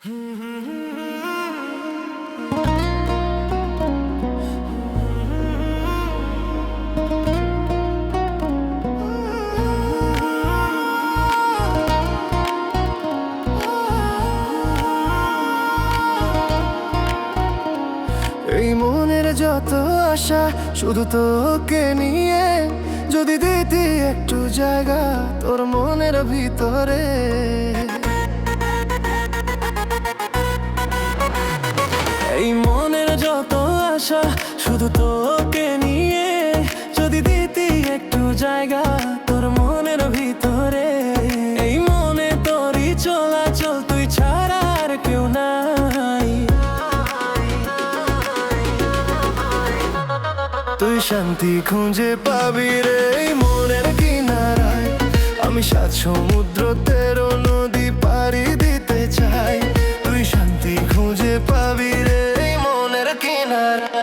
এই মনের যত আশা শুধু তোকে নিয়ে, যদি দিতি একটু জায়গা তোর মনের ভিতরে। এই মনের যত আশা শুধু তোকে নিয়ে, যদি দিতি একটু জায়গা তোর মনের ভিতরে। এই মনে তোরই চলাচল, তুই ছাড়া আর কেউ নাই। তুই শান্তি খুঁজে পাবি রে এই মনের কিনারায়। আমি 7 সমুদ্র 13 নদী পাড়ি দিতে চাই। তুই শান্তি খুঁজে পাবি রে এই মনের কিনারায়।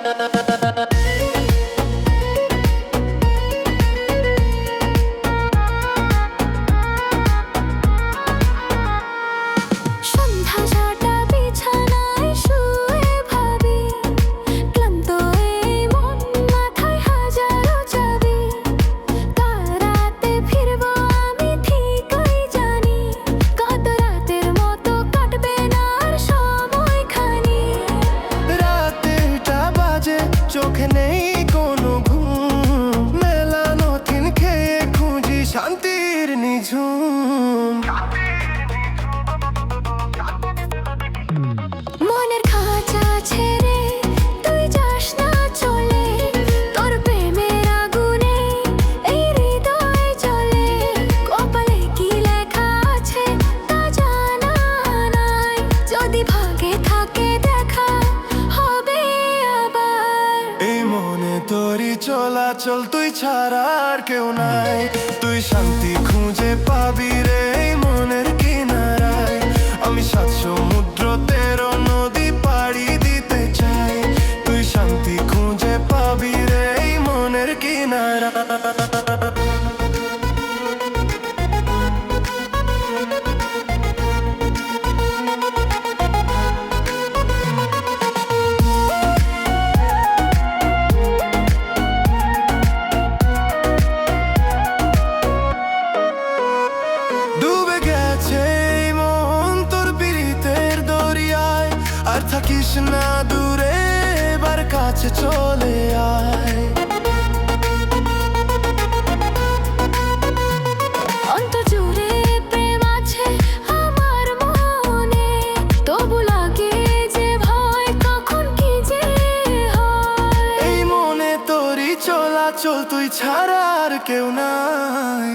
চোখে নেই কোনো ঘুম, মেলানো তিন খেয়ে খুঁজি শান্তির নিঝুম। মনের খাঁচা ছেড়ে তুই যাস না চলে, তোর প্রেমের আগুনে এই হৃদয় জ্বলে। কপালে কি লেখা আছে তা জানা নাই, যদি ভাগে থাকে দেখা হবে আবার। এই মনে তোরই চলাচল, তুই ছাড়া আর কেউ নাই। তুই শান্তি খুঁজে পাবি রে এই মনের কিনারায়। আমি 7 সমুদ্র 13 নদী পাড়ি দিতে চাই। তুই শান্তি খুঁজে পাবি রে এই মনের কিনারায়। আর থাকিস না দূরে, এবার কাছে চলে আয়। অন্তর জুড়ে প্রেম আছে আমার মনে, তবু লাগে যে ভয় কখন কি যে হয়। এই মনে তোরই চলাচল, তুই ছাড়া আর কেউ নাই।